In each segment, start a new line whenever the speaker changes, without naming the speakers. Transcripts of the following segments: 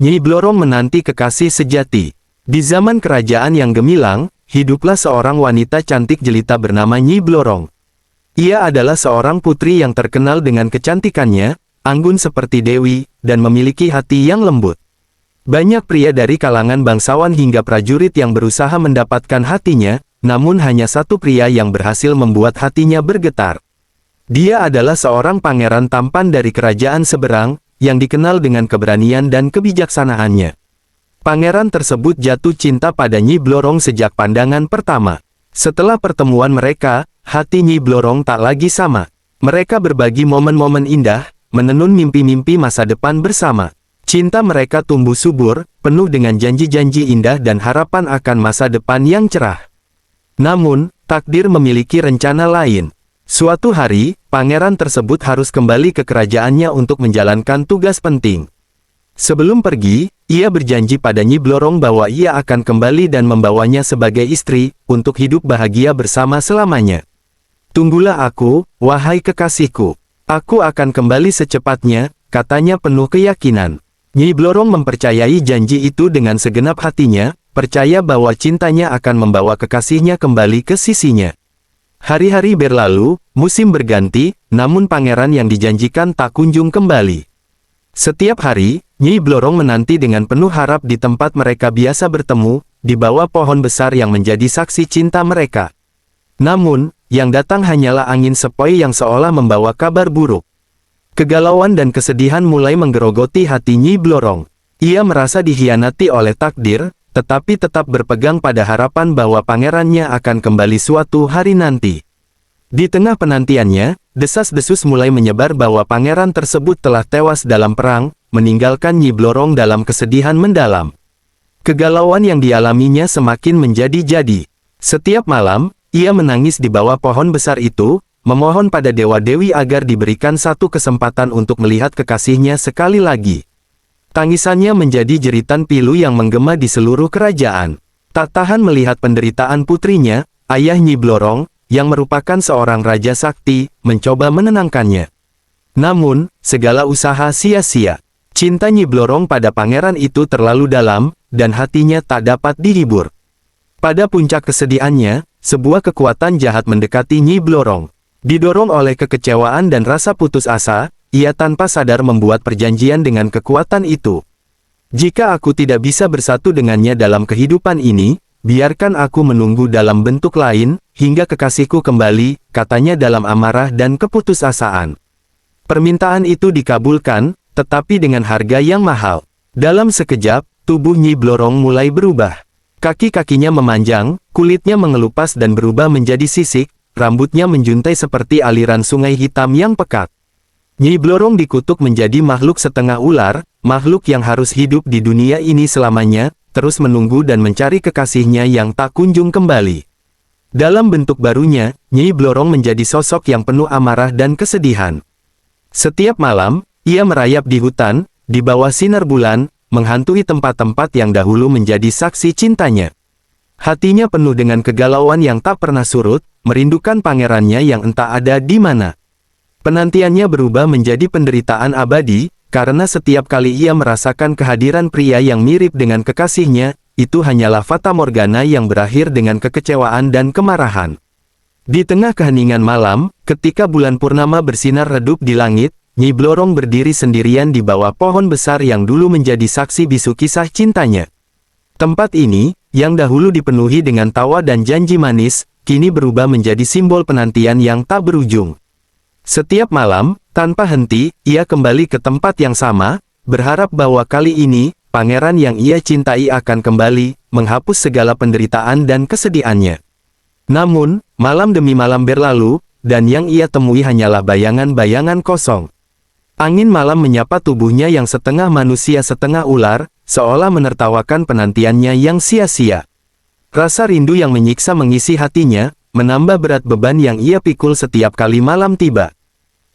Nyi Blorong menanti kekasih sejati. Di zaman kerajaan yang gemilang, hiduplah seorang wanita cantik jelita bernama Nyi Blorong. Ia adalah seorang putri yang terkenal dengan kecantikannya, anggun seperti dewi, dan memiliki hati yang lembut. Banyak pria dari kalangan bangsawan hingga prajurit yang berusaha mendapatkan hatinya, namun hanya satu pria yang berhasil membuat hatinya bergetar. Dia adalah seorang pangeran tampan dari kerajaan seberang, yang dikenal dengan keberanian dan kebijaksanaannya. Pangeran tersebut jatuh cinta pada Nyi Blorong sejak pandangan pertama. Setelah pertemuan mereka, hati Nyi Blorong tak lagi sama. Mereka berbagi momen-momen indah, menenun mimpi-mimpi masa depan bersama. Cinta mereka tumbuh subur, penuh dengan janji-janji indah dan harapan akan masa depan yang cerah. Namun, takdir memiliki rencana lain. Suatu hari, pangeran tersebut harus kembali ke kerajaannya untuk menjalankan tugas penting. Sebelum pergi, ia berjanji pada Nyi Blorong bahwa ia akan kembali dan membawanya sebagai istri, untuk hidup bahagia bersama selamanya. "Tunggulah aku, wahai kekasihku. Aku akan kembali secepatnya," katanya penuh keyakinan. Nyi Blorong mempercayai janji itu dengan segenap hatinya, percaya bahwa cintanya akan membawa kekasihnya kembali ke sisinya. Hari-hari berlalu, musim berganti, namun pangeran yang dijanjikan tak kunjung kembali. Setiap hari, Nyi Blorong menanti dengan penuh harap di tempat mereka biasa bertemu, di bawah pohon besar yang menjadi saksi cinta mereka. Namun, yang datang hanyalah angin sepoi yang seolah membawa kabar buruk. Kegalauan dan kesedihan mulai menggerogoti hati Nyi Blorong. Ia merasa dikhianati oleh takdir, tetapi tetap berpegang pada harapan bahwa pangerannya akan kembali suatu hari nanti. Di tengah penantiannya, desas-desus mulai menyebar bahwa pangeran tersebut telah tewas dalam perang, meninggalkan Nyi Blorong dalam kesedihan mendalam. Kegalauan yang dialaminya semakin menjadi-jadi. Setiap malam, ia menangis di bawah pohon besar itu, memohon pada dewa-dewi agar diberikan satu kesempatan untuk melihat kekasihnya sekali lagi. Tangisannya menjadi jeritan pilu yang menggema di seluruh kerajaan. Tak tahan melihat penderitaan putrinya, ayah Nyi Blorong, yang merupakan seorang raja sakti, mencoba menenangkannya. Namun, segala usaha sia-sia. Cinta Nyi Blorong pada pangeran itu terlalu dalam, dan hatinya tak dapat dihibur. Pada puncak kesedihannya, sebuah kekuatan jahat mendekati Nyi Blorong. Didorong oleh kekecewaan dan rasa putus asa, ia tanpa sadar membuat perjanjian dengan kekuatan itu. "Jika aku tidak bisa bersatu dengannya dalam kehidupan ini, biarkan aku menunggu dalam bentuk lain, hingga kekasihku kembali," katanya dalam amarah dan keputusasaan. Permintaan itu dikabulkan, tetapi dengan harga yang mahal. Dalam sekejap, tubuh Nyi Blorong mulai berubah. Kaki-kakinya memanjang, kulitnya mengelupas dan berubah menjadi sisik, rambutnya menjuntai seperti aliran sungai hitam yang pekat. Nyi Blorong dikutuk menjadi makhluk setengah ular, makhluk yang harus hidup di dunia ini selamanya, terus menunggu dan mencari kekasihnya yang tak kunjung kembali. Dalam bentuk barunya, Nyi Blorong menjadi sosok yang penuh amarah dan kesedihan. Setiap malam, ia merayap di hutan, di bawah sinar bulan, menghantui tempat-tempat yang dahulu menjadi saksi cintanya. Hatinya penuh dengan kegalauan yang tak pernah surut, merindukan pangerannya yang entah ada di mana. Penantiannya berubah menjadi penderitaan abadi, karena setiap kali ia merasakan kehadiran pria yang mirip dengan kekasihnya, itu hanyalah fata morgana yang berakhir dengan kekecewaan dan kemarahan. Di tengah keheningan malam, ketika bulan purnama bersinar redup di langit, Nyi Blorong berdiri sendirian di bawah pohon besar yang dulu menjadi saksi bisu kisah cintanya. Tempat ini, yang dahulu dipenuhi dengan tawa dan janji manis, kini berubah menjadi simbol penantian yang tak berujung. Setiap malam, tanpa henti, ia kembali ke tempat yang sama, berharap bahwa kali ini, pangeran yang ia cintai akan kembali, menghapus segala penderitaan dan kesedihannya. Namun, malam demi malam berlalu, dan yang ia temui hanyalah bayangan-bayangan kosong. Angin malam menyapa tubuhnya yang setengah manusia setengah ular, seolah menertawakan penantiannya yang sia-sia. Rasa rindu yang menyiksa mengisi hatinya, menambah berat beban yang ia pikul setiap kali malam tiba.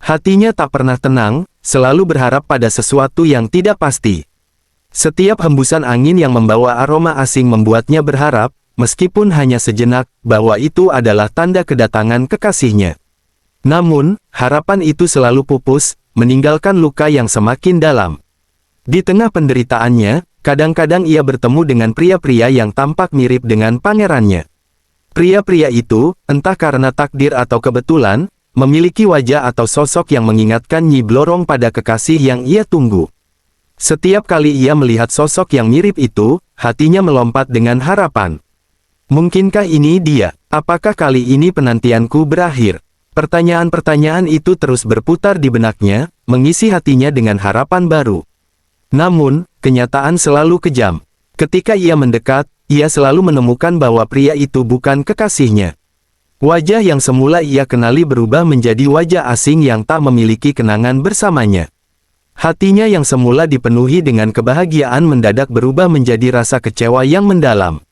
Hatinya tak pernah tenang, selalu berharap pada sesuatu yang tidak pasti. Setiap hembusan angin yang membawa aroma asing membuatnya berharap, meskipun hanya sejenak, bahwa itu adalah tanda kedatangan kekasihnya. Namun, harapan itu selalu pupus, meninggalkan luka yang semakin dalam. Di tengah penderitaannya, kadang-kadang ia bertemu dengan pria-pria yang tampak mirip dengan pangerannya. Pria-pria itu, entah karena takdir atau kebetulan, memiliki wajah atau sosok yang mengingatkan Nyi Blorong pada kekasih yang ia tunggu. Setiap kali ia melihat sosok yang mirip itu, hatinya melompat dengan harapan. Mungkinkah ini dia? Apakah kali ini penantianku berakhir? Pertanyaan-pertanyaan itu terus berputar di benaknya, mengisi hatinya dengan harapan baru. Namun, kenyataan selalu kejam. Ketika ia mendekat, ia selalu menemukan bahwa pria itu bukan kekasihnya. Wajah yang semula ia kenali berubah menjadi wajah asing yang tak memiliki kenangan bersamanya. Hatinya yang semula dipenuhi dengan kebahagiaan mendadak berubah menjadi rasa kecewa yang mendalam.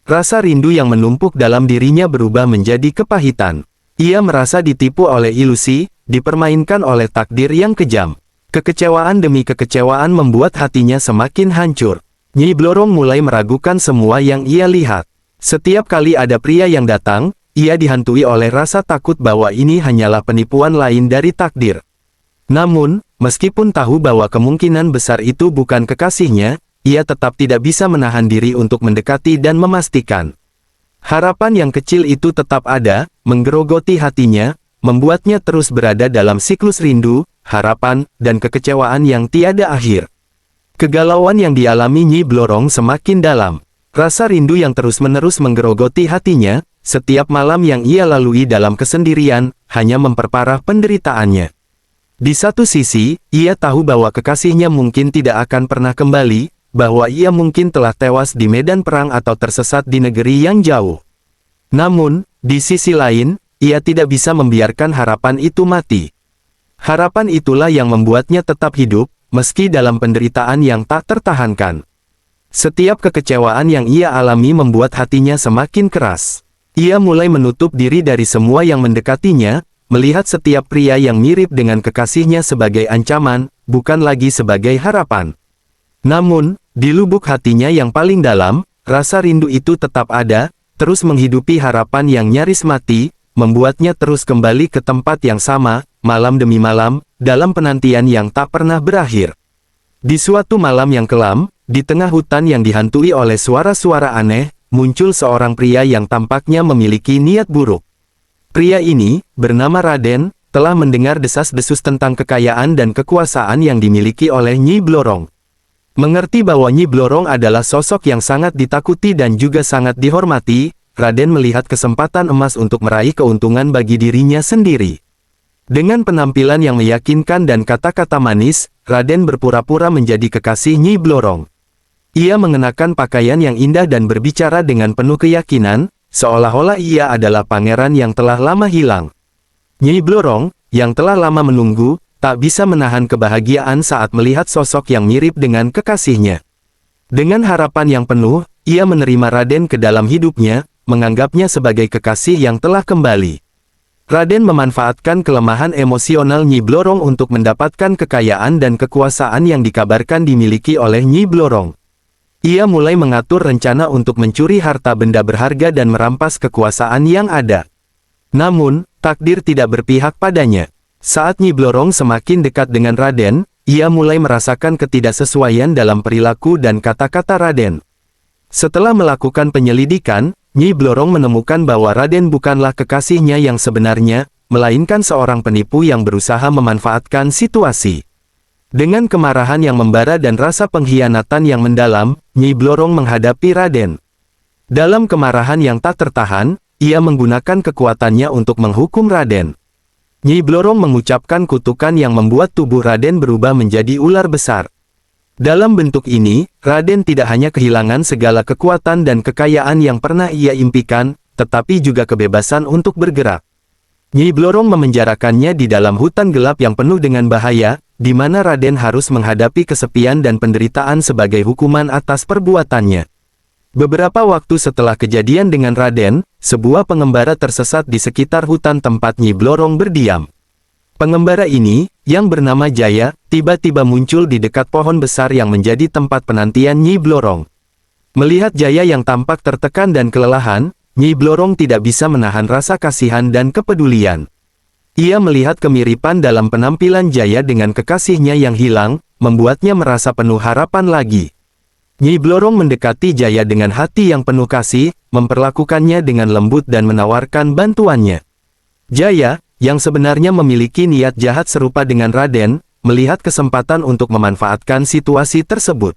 Rasa rindu yang menumpuk dalam dirinya berubah menjadi kepahitan. Ia merasa ditipu oleh ilusi, dipermainkan oleh takdir yang kejam. Kekecewaan demi kekecewaan membuat hatinya semakin hancur. Nyi Blorong mulai meragukan semua yang ia lihat. Setiap kali ada pria yang datang, ia dihantui oleh rasa takut bahwa ini hanyalah penipuan lain dari takdir. Namun, meskipun tahu bahwa kemungkinan besar itu bukan kekasihnya, ia tetap tidak bisa menahan diri untuk mendekati dan memastikan. Harapan yang kecil itu tetap ada, menggerogoti hatinya, membuatnya terus berada dalam siklus rindu, harapan, dan kekecewaan yang tiada akhir. Kegalauan yang dialami Nyi Blorong semakin dalam. Rasa rindu yang terus-menerus menggerogoti hatinya, setiap malam yang ia lalui dalam kesendirian, hanya memperparah penderitaannya. Di satu sisi, ia tahu bahwa kekasihnya mungkin tidak akan pernah kembali, bahwa ia mungkin telah tewas di medan perang atau tersesat di negeri yang jauh. Namun, di sisi lain, ia tidak bisa membiarkan harapan itu mati. Harapan itulah yang membuatnya tetap hidup, meski dalam penderitaan yang tak tertahankan. Setiap kekecewaan yang ia alami membuat hatinya semakin keras. Ia mulai menutup diri dari semua yang mendekatinya, melihat setiap pria yang mirip dengan kekasihnya sebagai ancaman, bukan lagi sebagai harapan. Namun, di lubuk hatinya yang paling dalam, rasa rindu itu tetap ada, terus menghidupi harapan yang nyaris mati, membuatnya terus kembali ke tempat yang sama, malam demi malam, dalam penantian yang tak pernah berakhir. Di suatu malam yang kelam, di tengah hutan yang dihantui oleh suara-suara aneh, muncul seorang pria yang tampaknya memiliki niat buruk. Pria ini, bernama Raden, telah mendengar desas-desus tentang kekayaan dan kekuasaan yang dimiliki oleh Nyi Blorong. Mengerti bahwa Nyi Blorong adalah sosok yang sangat ditakuti dan juga sangat dihormati, Raden melihat kesempatan emas untuk meraih keuntungan bagi dirinya sendiri. Dengan penampilan yang meyakinkan dan kata-kata manis, Raden berpura-pura menjadi kekasih Nyi Blorong. Ia mengenakan pakaian yang indah dan berbicara dengan penuh keyakinan, seolah-olah ia adalah pangeran yang telah lama hilang. Nyi Blorong, yang telah lama menunggu, tak bisa menahan kebahagiaan saat melihat sosok yang mirip dengan kekasihnya. Dengan harapan yang penuh, ia menerima Raden ke dalam hidupnya, menganggapnya sebagai kekasih yang telah kembali. Raden memanfaatkan kelemahan emosional Nyi Blorong untuk mendapatkan kekayaan dan kekuasaan yang dikabarkan dimiliki oleh Nyi Blorong. Ia mulai mengatur rencana untuk mencuri harta benda berharga dan merampas kekuasaan yang ada. Namun, takdir tidak berpihak padanya. Saat Nyi Blorong semakin dekat dengan Raden, ia mulai merasakan ketidaksesuaian dalam perilaku dan kata-kata Raden. Setelah melakukan penyelidikan, Nyi Blorong menemukan bahwa Raden bukanlah kekasihnya yang sebenarnya, melainkan seorang penipu yang berusaha memanfaatkan situasi. Dengan kemarahan yang membara dan rasa pengkhianatan yang mendalam, Nyi Blorong menghadapi Raden. Dalam kemarahan yang tak tertahan, ia menggunakan kekuatannya untuk menghukum Raden. Nyi Blorong mengucapkan kutukan yang membuat tubuh Raden berubah menjadi ular besar. Dalam bentuk ini, Raden tidak hanya kehilangan segala kekuatan dan kekayaan yang pernah ia impikan, tetapi juga kebebasan untuk bergerak. Nyi Blorong memenjarakannya di dalam hutan gelap yang penuh dengan bahaya, di mana Raden harus menghadapi kesepian dan penderitaan sebagai hukuman atas perbuatannya. Beberapa waktu setelah kejadian dengan Raden, sebuah pengembara tersesat di sekitar hutan tempat Nyi Blorong berdiam. Pengembara ini, yang bernama Jaya, tiba-tiba muncul di dekat pohon besar yang menjadi tempat penantian Nyi Blorong. Melihat Jaya yang tampak tertekan dan kelelahan, Nyi Blorong tidak bisa menahan rasa kasihan dan kepedulian. Ia melihat kemiripan dalam penampilan Jaya dengan kekasihnya yang hilang, membuatnya merasa penuh harapan lagi. Nyi Blorong mendekati Jaya dengan hati yang penuh kasih, memperlakukannya dengan lembut dan menawarkan bantuannya. Jaya, yang sebenarnya memiliki niat jahat serupa dengan Raden, melihat kesempatan untuk memanfaatkan situasi tersebut.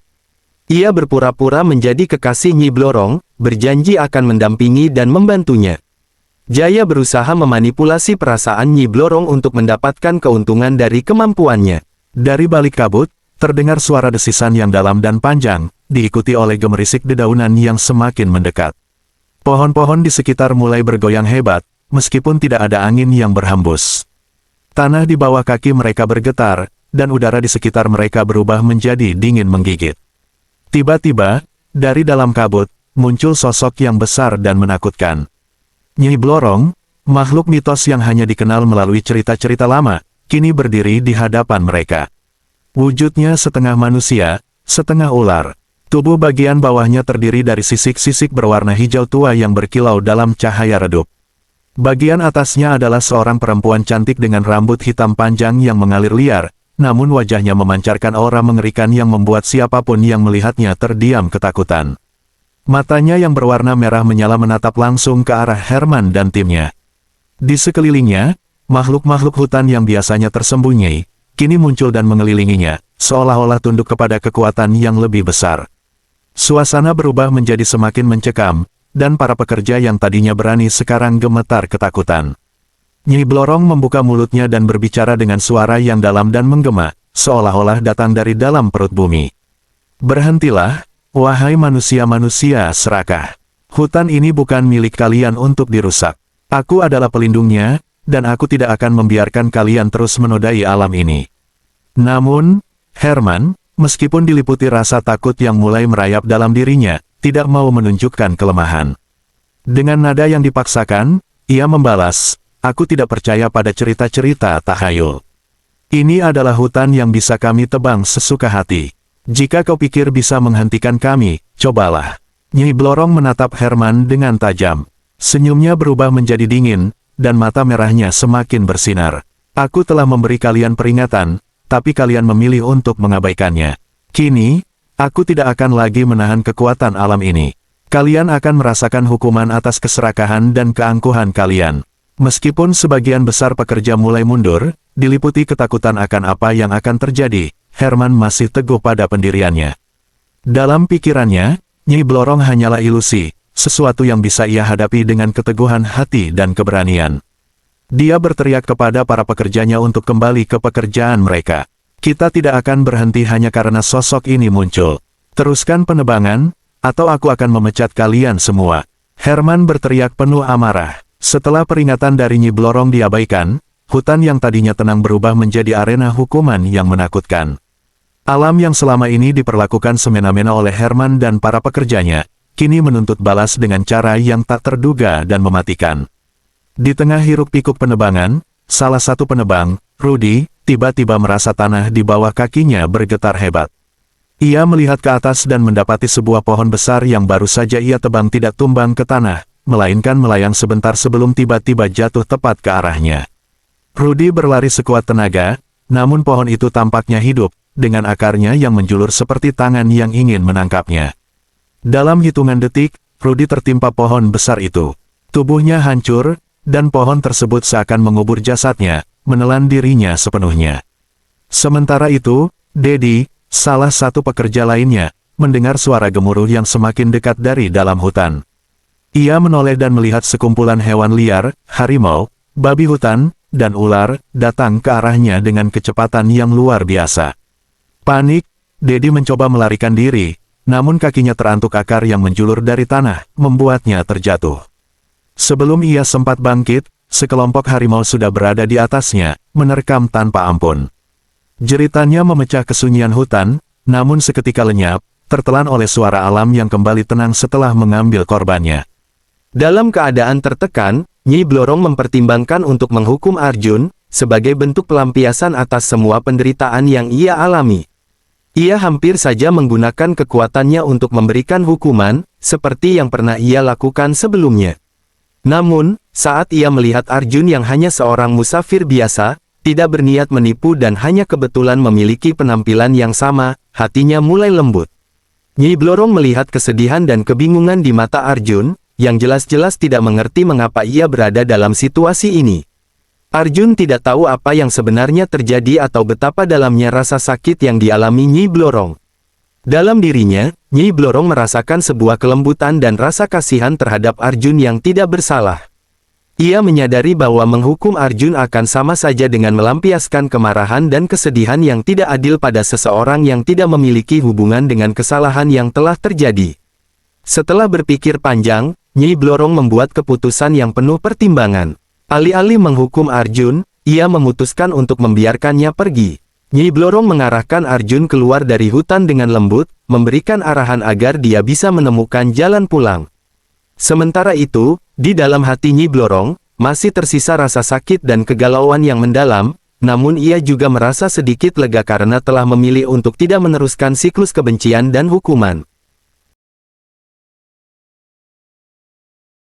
Ia berpura-pura menjadi kekasih Nyi Blorong, berjanji akan mendampingi dan membantunya. Jaya berusaha memanipulasi perasaan Nyi Blorong untuk mendapatkan keuntungan dari kemampuannya. Dari balik kabut, terdengar suara desisan yang dalam dan panjang, diikuti oleh gemerisik dedaunan yang semakin mendekat. Pohon-pohon di sekitar mulai bergoyang hebat, meskipun tidak ada angin yang berhembus. Tanah di bawah kaki mereka bergetar, dan udara di sekitar mereka berubah menjadi dingin menggigit. Tiba-tiba, dari dalam kabut, muncul sosok yang besar dan menakutkan. Nyi Blorong, makhluk mitos yang hanya dikenal melalui cerita-cerita lama, kini berdiri di hadapan mereka. Wujudnya setengah manusia, setengah ular. Tubuh bagian bawahnya terdiri dari sisik-sisik berwarna hijau tua yang berkilau dalam cahaya redup. Bagian atasnya adalah seorang perempuan cantik dengan rambut hitam panjang yang mengalir liar, namun wajahnya memancarkan aura mengerikan yang membuat siapapun yang melihatnya terdiam ketakutan. Matanya yang berwarna merah menyala menatap langsung ke arah Herman dan timnya. Di sekelilingnya, makhluk-makhluk hutan yang biasanya tersembunyi, kini muncul dan mengelilinginya, seolah-olah tunduk kepada kekuatan yang lebih besar. Suasana berubah menjadi semakin mencekam, dan para pekerja yang tadinya berani sekarang gemetar ketakutan. Nyi Blorong membuka mulutnya dan berbicara dengan suara yang dalam dan menggema, seolah-olah datang dari dalam perut bumi. Berhentilah, wahai manusia-manusia serakah. Hutan ini bukan milik kalian untuk dirusak. Aku adalah pelindungnya, dan aku tidak akan membiarkan kalian terus menodai alam ini. Namun, Herman, meskipun diliputi rasa takut yang mulai merayap dalam dirinya, tidak mau menunjukkan kelemahan. Dengan nada yang dipaksakan, ia membalas, aku tidak percaya pada cerita-cerita tahayul. Ini adalah hutan yang bisa kami tebang sesuka hati. Jika kau pikir bisa menghentikan kami, cobalah. Nyi Blorong menatap Herman dengan tajam. Senyumnya berubah menjadi dingin, dan mata merahnya semakin bersinar. Aku telah memberi kalian peringatan, tapi kalian memilih untuk mengabaikannya. Kini, aku tidak akan lagi menahan kekuatan alam ini. Kalian akan merasakan hukuman atas keserakahan dan keangkuhan kalian. Meskipun sebagian besar pekerja mulai mundur, diliputi ketakutan akan apa yang akan terjadi, Herman masih teguh pada pendiriannya. Dalam pikirannya, Nyi Blorong hanyalah ilusi, sesuatu yang bisa ia hadapi dengan keteguhan hati dan keberanian. Dia berteriak kepada para pekerjanya untuk kembali ke pekerjaan mereka. Kita tidak akan berhenti hanya karena sosok ini muncul. Teruskan penebangan, atau aku akan memecat kalian semua. Herman berteriak penuh amarah. Setelah peringatan dari Nyi Blorong diabaikan, hutan yang tadinya tenang berubah menjadi arena hukuman yang menakutkan. Alam yang selama ini diperlakukan semena-mena oleh Herman dan para pekerjanya, kini menuntut balas dengan cara yang tak terduga dan mematikan. Di tengah hiruk-pikuk penebangan, salah satu penebang, Rudy, tiba-tiba merasa tanah di bawah kakinya bergetar hebat. Ia melihat ke atas dan mendapati sebuah pohon besar yang baru saja ia tebang tidak tumbang ke tanah, melainkan melayang sebentar sebelum tiba-tiba jatuh tepat ke arahnya. Rudy berlari sekuat tenaga, namun pohon itu tampaknya hidup, dengan akarnya yang menjulur seperti tangan yang ingin menangkapnya. Dalam hitungan detik, Rudy tertimpa pohon besar itu. Tubuhnya hancur, dan pohon tersebut seakan mengubur jasadnya, menelan dirinya sepenuhnya. Sementara itu, Dedi, salah satu pekerja lainnya, mendengar suara gemuruh yang semakin dekat dari dalam hutan. Ia menoleh dan melihat sekumpulan hewan liar, harimau, babi hutan, dan ular, datang ke arahnya dengan kecepatan yang luar biasa. Panik, Dedi mencoba melarikan diri, namun kakinya terantuk akar yang menjulur dari tanah, membuatnya terjatuh. Sebelum ia sempat bangkit, sekelompok harimau sudah berada di atasnya, menerkam tanpa ampun. Jeritannya memecah kesunyian hutan, namun seketika lenyap, tertelan oleh suara alam yang kembali tenang setelah mengambil korbannya. Dalam keadaan tertekan, Nyi Blorong mempertimbangkan untuk menghukum Arjun, sebagai bentuk pelampiasan atas semua penderitaan yang ia alami. Ia hampir saja menggunakan kekuatannya untuk memberikan hukuman, seperti yang pernah ia lakukan sebelumnya. Namun, saat ia melihat Arjun yang hanya seorang musafir biasa, tidak berniat menipu dan hanya kebetulan memiliki penampilan yang sama, hatinya mulai lembut. Nyi Blorong melihat kesedihan dan kebingungan di mata Arjun, yang jelas-jelas tidak mengerti mengapa ia berada dalam situasi ini. Arjun tidak tahu apa yang sebenarnya terjadi atau betapa dalamnya rasa sakit yang dialami Nyi Blorong. Dalam dirinya, Nyi Blorong merasakan sebuah kelembutan dan rasa kasihan terhadap Arjun yang tidak bersalah. Ia menyadari bahwa menghukum Arjun akan sama saja dengan melampiaskan kemarahan dan kesedihan yang tidak adil pada seseorang yang tidak memiliki hubungan dengan kesalahan yang telah terjadi. Setelah berpikir panjang, Nyi Blorong membuat keputusan yang penuh pertimbangan. Alih-alih menghukum Arjun, ia memutuskan untuk membiarkannya pergi. Nyi Blorong mengarahkan Arjun keluar dari hutan dengan lembut, memberikan arahan agar dia bisa menemukan jalan pulang. Sementara itu, di dalam hati Nyi Blorong, masih tersisa rasa sakit dan kegalauan yang mendalam, namun ia juga merasa sedikit lega karena telah memilih untuk tidak meneruskan siklus kebencian dan hukuman.